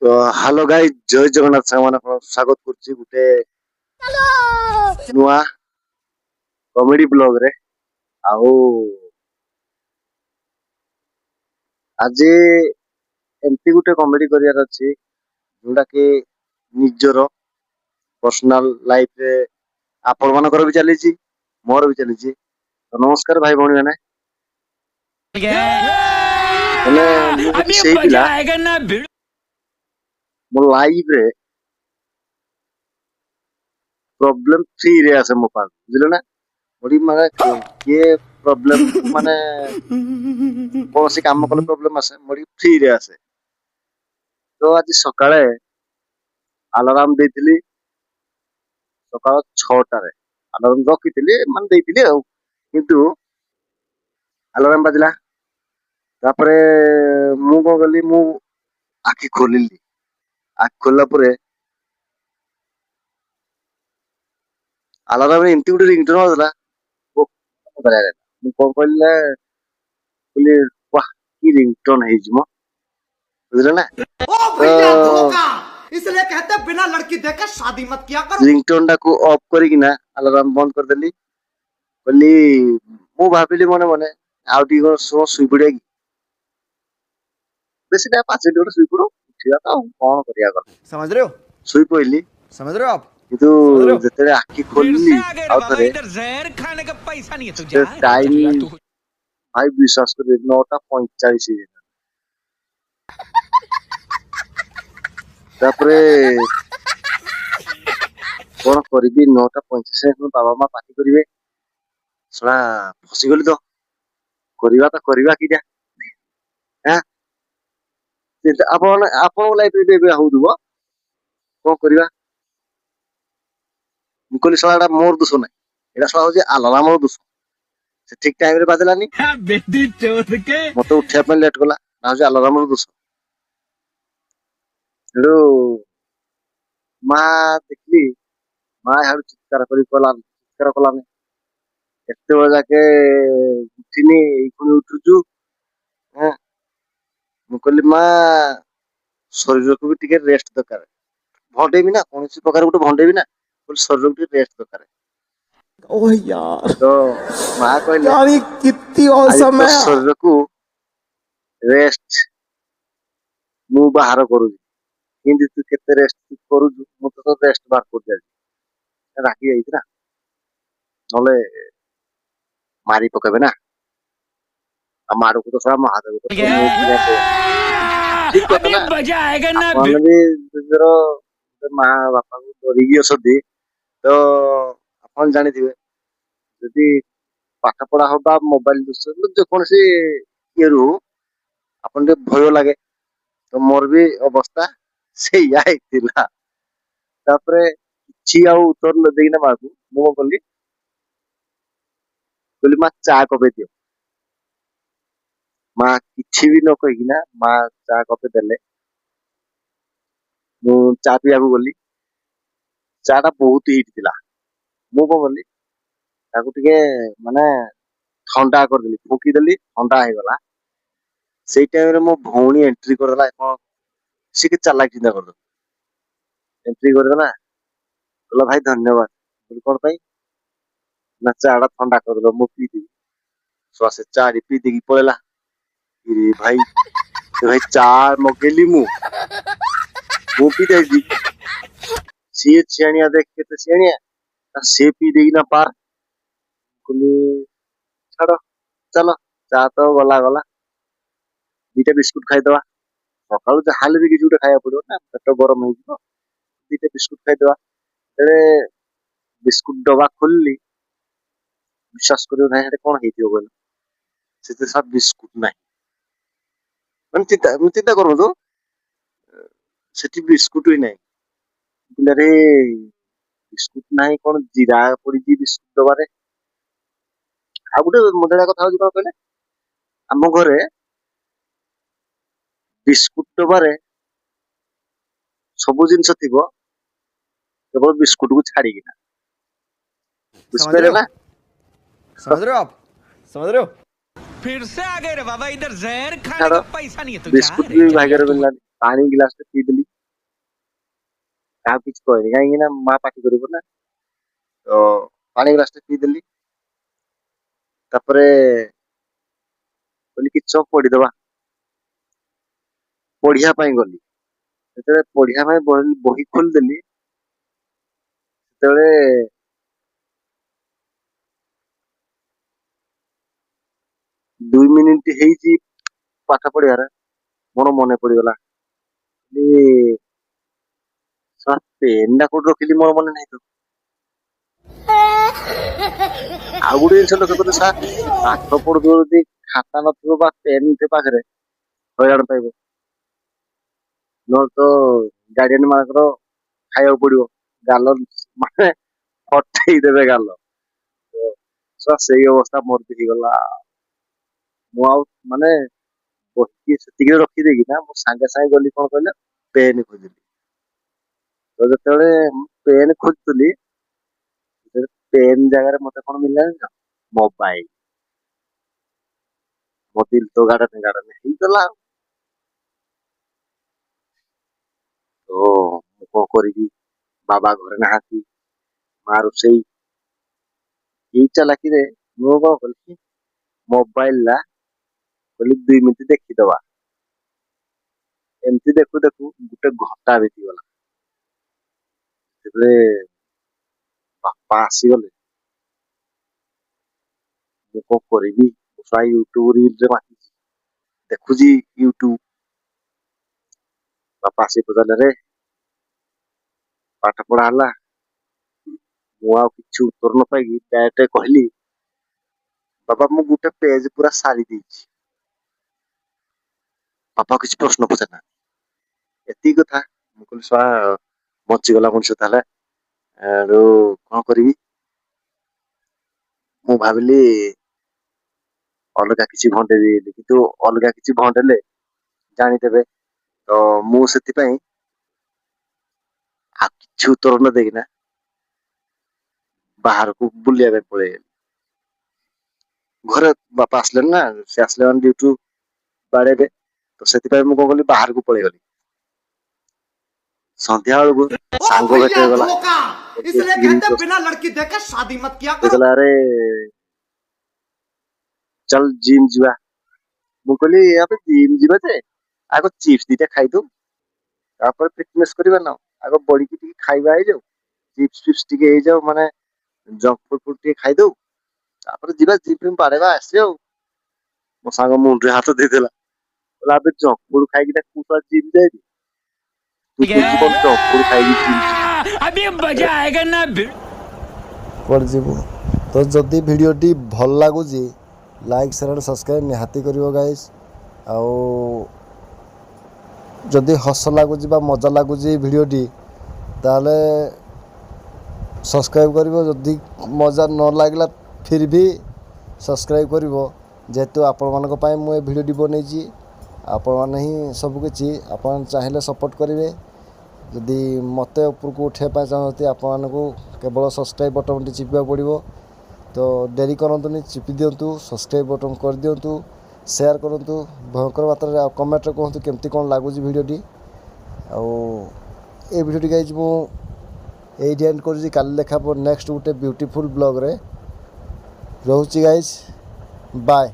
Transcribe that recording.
ତ ହ୍ୟାଲୋ ଗାଇ ଜୟ ଜଗନ୍ନାଥ ସାଙ୍ଗମାନେ ଆପଣଙ୍କୁ ସ୍ୱାଗତ କରୁଛି ଗୋଟେ ନୂଆ କମେଡି ବ୍ଲଗ ରେ। ଆଉ ଆଜି ଏମିତି ଗୋଟେ କମେଡି କରିବାର ଅଛି ଯୋଉଟା କି ନିଜର ପର୍ସନାଲ ଲାଇଫ ରେ ଆପଣ ମାନଙ୍କର ବି ଚାଲିଛି, ମୋର ବି ଚାଲିଛି। ତ ନମସ୍କାର ଭାଇ ଭଉଣୀ ମାନେ। ମାନେ ମୁଁ अभी ହଉଛି ସେଇ मजा ପିଲା, आएगा ना भिड़। ମୋ ଲାଇଫ ରେ ପ୍ରୋବ୍ଲେମ ଫ୍ରି ରେ ଆସେ ମୋ ପାଖକୁ, ବୁଝିଲେ ନା। ବଡି ମାନେ କିଏ ପ୍ରୋବ୍ଲେମ ମାନେ କୌଣସି କାମ କଲେ ପ୍ରୋବ୍ଲେମ ଆସେ, ବଡି ଫ୍ରି ରେ ଆସେ। ତ ଆଜି ସକାଳେ ଆଲାରାମ ଦେଇଥିଲି ସକାଳ 6ଟାରେ। ଆଲାରାମ ରଖିଥିଲି ମାନେ ଦେଇଥିଲି ଆଉ, କିନ୍ତୁ ଆଲାରାମ ବାଜିଲା। ତାପରେ ମୁଁ କଣ କଲି, ମୁଁ ଆଖି ଖୋଲିଲି। ଆଖି ଖୋଲିଲା ପରେ ଆଲାରାମ ଏମିତି ଗୋଟେ ରିଙ୍ଗଟୋନ ବାଜିଲା। ମୁଁ କଣ କହିଲି ନା, କହିଲି ବାହ କି ରିଙ୍ଗଟୋନ ହେଇଛି ମ, ବୁଝିଲେ ନା। ओ ତ भैया धोखा, इसलिए कहते हैं बिना लड़की देकर शादी मत किया करो। ରିଙ୍ଗଟୋନ ଟାକୁ ଅଫ୍ କରିକିନା ଆଲାରାମ ବନ୍ଦ କରିଦେଲି। କହିଲି, ମୁଁ ଭାବିଲି ମନେ ମନେ ଆଉ ଟିକେ କଣ ଶୋଇପଡିବା କି, ବେଶୀ ଟା 5 ମିନିଟ ଗୋଟେ ଶୋଇପଡୁ, ଉଠିବା ତ ଆଉ କଣ କରିବା। ଗଲା समझ रहे हो? ଶୋଇପଇଲି, समझ रहे हो आप? କିନ୍ତୁ समझ रहे हो? ଯେତେବେଳେ ଆଖି फिर से ଖୋଲିଲି आ गए रे ଆଉ बाबा, ଥରେ, इधर जहर खाने का पैसा नहीं है तुझे। ସେ ଟାଇମ यार तू ଭାଇ ବିଶ୍ୱାସ କରିବେ 9ଟା 45 ହେଇଯାଇଥିଲା। ତାପରେ କଣ କରିବି, 9ଟା 45 ବାବା ମା ପାଟି କରିବେ, ଶଳା ଫସିଗଲି ତ, କରିବା କିଟା। ଆଁ ଆପଣଙ୍କ ଲାଇଫରେ ବି ଏବେ ହଉଥିବ, କଣ କରିବା। ମୁଁ କହିଲି ଶଳା ଏଟା ମୋର ଦୋଷ ନାହିଁ, ଏଟା ଶଳା ହଉଛି ଆଲାରାମର ଦୋଷ। ସେ ଠିକ ଟାଇମ ରେ ବାଜିଲାନି, बेटी चोद के। ମତେ ଉଠିବା ପାଇଁ ଲେଟ୍ କଲା, ନା ହଉଛି ଆଲାରାମର ଦୋଷ। ସେଠୁ ମା ଦେଖିଲି, ମା ହାଡୁ ଚିତ୍କାର କଲାନି। ଏତେବେଳେ ଯାକେ ଉଠିନି, ଏଇ ପୁଣି ଉଠୁଛୁ। ହଁ, ମୁଁ କହିଲି ମା ଶରୀରକୁ ବି ଟିକେ ରେଷ୍ଟ ଦରକାର। ଭଣ୍ଡେଇବି ନା, କୌଣସି ପ୍ରକାର ଗୋଟେ ଭଣ୍ଡେଇବି ନା, ଶରୀରକୁ ଟିକେ ରେଷ୍ଟ ଦରକାର। ओह यार, ତ ମା କହିଲେ, यार ये कितनी ଆଜି औसम ତୋ है। ଶରୀରକୁ ରେଷ୍ଟ ମୁଁ ବାହାର କରୁଛି, କିନ୍ତୁ ତୁ କେତେ ରେଷ୍ଟ କରୁଛୁ, ମୁଁ ତ ରେଷ୍ଟ ବାହାର କରୁଛି। ଆଜି ରାଗି ଯାଇଛି ନା, ନହେଲେ ମାରି ପକେଇବେ ନା। ଆଉ ମାଡକୁ ତ ଶଳା ମହାଦେବ କରିବ, ମୁଁ କିଆଁ କହିବି। ଠିକ କଥା अभी ନା। मजा आएगा ना भिड़। ଆପଣ ବି ନିଜର ମା ବାପାଙ୍କୁ ଡରିକି ଅଛନ୍ତି, ତ ଆପଣ ଜାଣିଥିବେ ଯଦି ପାଠ ପଢା ହଉ ବା ମୋବାଇଲ ଦୂଷିତ ଯେକୌଣସି ଇଏରୁ ଆପଣ ଟିକେ ଭୟ ଲାଗେ। ତ ମୋର ବି ଅବସ୍ଥା ସେଇଆ ହେଇଥିଲା। ତାପରେ କିଛି ଆଉ ଉତ୍ତର ନ ଦେଇକିନା ମାକୁ ମୁଁ କଣ କଲି, କହିଲି ମା ଚା କପେ ଦିଅ। ମା କିଛି ବି ନ କହିକିନା ମା ଚା କପେ ଦେଲେ। ମୁଁ ଚା ପିଇବାକୁ ଗଲି, ଚା ଟା ବହୁତ ହିଟ୍ ଥିଲା। ମୁଁ କଣ କଲି, ତାକୁ ଟିକେ ମାନେ ଥଣ୍ଡା କରିଦେଲି, ଫୁକିଦେଲି, ଥଣ୍ଡା ହେଇଗଲା। ସେଇ ଟାଇମରେ ମୋ ଭଉଣୀ ଏଣ୍ଟ୍ରି କରିଦେଲା। କଣ ସେ କି ଚାଲାକ ଚିନ୍ତା କରିଦେଲା, ଏଣ୍ଟ୍ରି କରିଦେଲା, କହିଲା ଭାଇ ଧନ୍ୟବାଦ। କଣ ପାଇଁ ନା, ଚା ଟା ଥଣ୍ଡା କରିଦେଲ, ମୁଁ ପିଇଦେବି। ସେ ଚା ପିଇ ଦେଇକି ପଳେଇଲା। ଇରେ ଭାଇ ଚା ମଗେଇଲି ମୁଁ ପିଇ ଦେଇଛି। ସିଏ ସିଆଣିଆ, ଦେଖ କେତେ ସିଆଣିଆ, ସିଏ ପିଇ ଦେଇକିନା ପାର। କହିଲି ଛାଡ, ଚାଲ, ଚା ତ ଗଲା। ଦିଟା ବିସ୍କୁଟ ଖାଇଦବା, ସକାଳୁ ଯାହାହେଲେ ବି କିଛି ଗୋଟେ ଖାଇବାକୁ ପଡିବ ନା, ପେଟ ଗରମ ହେଇଯିବ। ଦିଟା ବିସ୍କୁଟ ଖାଇଦବା। ତେବେ ବିସ୍କୁଟ ଡବା ଖୋଲିଲି, ବିଶ୍ୱାସ କରିବ ନାହିଁ ସେଟା କଣ ହେଇଥିବ କହିଲ। ସେଥିରେ ସବ ବିସ୍କୁଟ ନାହିଁ। ମାନେ ଚିନ୍ତା କରନ୍ତୁ, ସେଠି ବିସ୍କୁଟ ବି ନାହିଁ। ପିଲାରେ ବିସ୍କୁଟ ନାହିଁ, କଣ ଜିରା ପଡିଛି ବିସ୍କୁଟ ଡବାରେ। ଆଉ ଗୋଟେ ମଜାଳିଆ କଥା ହଉଛି କଣ କହିଲେ, ଆମ ଘରେ ବିସ୍କୁଟ ଡବାରେ ସବୁ ଜିନିଷ ଥିବ, କେବଳ ବିସ୍କୁଟ କୁ ଛାଡିକିନା। समझ रहे ବୁଝିପାରିଲେ हो? ନା। समझ रहे हो आप? समझ रहे हो? फिर से आ गए रे बाबा, इधर जहर खाने ଛାଡ, का पैसा नहीं है तुझे। ବିସ୍କୁଟ ବି यार ଭାଗ୍ୟରେ तू ମିଳିଲାନି। ପାଣି ଗିଲାସ ପିଇଦେଲି। କାହାକୁ କିଛି କହିନି କାହିଁକି ନା ମା ପାଟି କରିବ ନା। ତ ପାଣି ଗ୍ଲାସଟେ ପିଇଦେଲି। ତାପରେ କହିଲି କିଛି ସମୟ ପଢିଦବା। ପଢିବା ପାଇଁ ଗଲି। ଯେତେବେଳେ ପଢିବା ପାଇଁ ବହି ଖୋଲିଦେଲି ସେତେବେଳେ 2 ମିନିଟ ହେଇଛି ପାଠ ପଢିବାର ମୋର ମନେ ପଡିଗଲା ପେନ୍ ଟା କୋଉଠି ରଖିଲି ମୋର ମନେ ନାହିଁ ତ। ଆଉ ଗୋଟେ ଜିନିଷ ଲକ୍ଷ୍ୟ କଲି ସାର୍ ପାଠ ପଢୁଥିବ ଯଦି ଖାତା ନଥିବ ବା ପେନ୍ ଥିବ ପାଖରେ ହଇରାଣ ପାଇବ। ନହେଲେ ତ ଗାର୍ଡିଆନ ମାନଙ୍କର ଖାଇବାକୁ ପଡିବ ଗାଲ ମାନେ ହଟେଇ ଦେବେ ଗାଲ। ତ ସେଇ ଅବସ୍ଥା ମୋର ବି ହେଇଗଲା। ମୁଁ ଆଉ ମାନେ ବହିକି ସେତିକିରେ ରଖିଦେଇକି ନା ମୁଁ ସାଙ୍ଗେ ସାଙ୍ଗେ ଗଲି କଣ କହିଲ ପେନ୍ ଖୋଜିଲି। ତ ଯେତେବେଳେ ମୁଁ ପେନ୍ ଖୋଜୁଥିଲି ପେନ୍ ଜାଗାରେ ମତେ କଣ ମିଳିଲା ଜାଣିଛ? ମୋବାଇଲ। ମୋ ଦିଲ ତ ଗାର୍ଡେନ ଗାର୍ଡେନ ହେଇଗଲା। ତ ମୁଁ କଣ କରିବି ବାବା ଘରେ ନାହାନ୍ତି ମା ରୋଷେଇ। ଏଇ ଚାଲାକିରେ ମୁଁ କଣ କଲି ମୋବାଇଲ ଟା କହିଲି 2 ମିନିଟ ଦେଖିଦବା। ଏମିତି ଦେଖୁ ଦେଖୁ ଗୋଟେ ଘଣ୍ଟା ବିତିଗଲା। ଯେତେବେଳେ ବାପା ଆସିଗଲେ ମୁଁ କଣ କରିବି ପ୍ରାୟ ୟୁଟ୍ୟୁବ ରିଲରେ ମାତିଛି ଦେଖୁଛି ୟୁଟ୍ୟୁବ। ବାପା ଆସି ପଚାରିଲେ ରେ ପାଠ ପଢା ହେଲା? ମୁଁ ଆଉ କିଛି ଉତ୍ତର ନ ପାଇକି ଡାଇରେକ୍ଟ କହିଲି ବାପା ମୁଁ ଗୋଟେ ପେଜ ପୁରା ସାରି ଦେଇଛି। ବାପା କିଛି ପ୍ରଶ୍ନ ପଚାରିନାହାନ୍ତି ଏତିକି କଥା। ମୁଁ କହିଲି ଶଳା ବଞ୍ଚିଗଲା ମଣିଷ ତାହେଲେ। ଆରୁ କଣ କରିବି ମୁଁ ଭାବିଲି ଅଲଗା କିଛି ଭଣ୍ଡେଇବି ବୋଲି କିନ୍ତୁ ଅଲଗା କିଛି ଭଣ୍ଡେଇଲେ ଜାଣିଦେବେ। ତ ମୁଁ ସେଥିପାଇଁ ଆଉ କିଛି ଉତ୍ତର ନ ଦେଇକିନା ବାହାରକୁ ବୁଲିବା ପାଇଁ ପଳେଇଗଲି। ଘରେ ବାପା ଆସିଲେଣି ନା ସେ ଆସିଲେ ମାନେ ଡ୍ୟୁଟିରୁ ବାଡେଇବେ। ତ ସେଥିପାଇଁ ମୁଁ କଣ କଲି ବାହାରକୁ ପଳେଇଗଲି। ସନ୍ଧ୍ୟା ବେଳକୁ ओ ସାଙ୍ଗ ଭେଟ भैया ହେଇଗଲା। धोखा, इसलिए कहते हैं बिना लड़की देखे शादी मत किया ସେ करो। କହିଲା ଆରେ ଚାଲ ଜିମ୍ ଯିବା। ମୁଁ କହିଲି ଆବେ ଜିମ୍ ଯିବା ଯେ ଆଗ ଚିପ୍ସ ଦିଟା ଖାଇଦଉ ତାପରେ ଫିଟନେସ କରିବା ନା ଆଗ ବଢିକି ଟିକେ ଖାଇବା ହେଇଯାଉ ଚିପ୍ସ ଫିପ୍ସ ଟିକେ ହେଇଯାଉ ମାନେ ଜଙ୍କ ଫୁଡ ଫୁଡ ଟିକେ ଖାଇଦଉ ତାପରେ ଯିବା ଜିମ୍ ଫିମ୍ ବାଡେଇବା ଆସିବା ଆଉ। ମୋ ସାଙ୍ଗ ମୁଣ୍ଡରେ ହାତ ଦେଇଦେଲା କହିଲା ଆବେ ଜଙ୍କ ଫୁଡ ଖାଇକି ତୁ ଜିମ୍ ଯାଇଛୁ? ତୁ କେମିତି କଣ ଜଙ୍କ ଫୁଡ ଖାଇକି ଜିମ୍ ଯିବୁ? अभी मजा आएगा ना भिड़ କୁଆଡ଼େ ଯିବୁ। ତ ଯଦି ଭିଡ଼ିଓଟି ଭଲ ଲାଗୁଛି ଲାଇକ୍ ସେୟାର ଆଣ୍ଡ ସବସ୍କ୍ରାଇବ୍ ନିହାତି କରିବ ଗାଇସ୍। ଆଉ ଯଦି ହସ ଲାଗୁଛି ବା ମଜା ଲାଗୁଛି ଭିଡ଼ିଓଟି ତାହେଲେ ସବସ୍କ୍ରାଇବ୍ କରିବ। ଯଦି ମଜା ନ ଲାଗିଲା ଫିର୍ ବି ସବସ୍କ୍ରାଇବ୍ କରିବ ଯେହେତୁ ଆପଣମାନଙ୍କ ପାଇଁ ମୁଁ ଏ ଭିଡ଼ିଓଟି ବନେଇଛି। ଆପଣମାନେ ହିଁ ସବୁକିଛି। ଆପଣ ଚାହିଁଲେ ସପୋର୍ଟ କରିବେ। ଯଦି ମୋତେ ଉପରକୁ ଉଠାଇବା ପାଇଁ ଚାହୁଁଛନ୍ତି ଆପଣମାନଙ୍କୁ କେବଳ ସବସ୍କ୍ରାଇବ୍ ବଟନ୍ଟି ଚିପିବାକୁ ପଡ଼ିବ। ତ ଡେରି କରନ୍ତୁନି ଚିପି ଦିଅନ୍ତୁ ସବସ୍କ୍ରାଇବ୍ ବଟନ୍ କରିଦିଅନ୍ତୁ ସେୟାର କରନ୍ତୁ ଭୟଙ୍କର ମାତ୍ରାରେ। ଆଉ କମେଣ୍ଟରେ କୁହନ୍ତୁ କେମିତି କ'ଣ ଲାଗୁଛି ଭିଡ଼ିଓଟି। ଆଉ ଏ ଭିଡ଼ିଓଟି ଗାଇଛି ମୁଁ ଏଇଠି ଏଣ୍ଡ କରୁଛି। କାଲି ଦେଖା ହେବ ନେକ୍ସଟ ଗୋଟେ ବ୍ୟୁଟିଫୁଲ୍ ବ୍ଲଗ୍ରେ। ରହୁଛି ଗାଇସ୍ ବାଏ।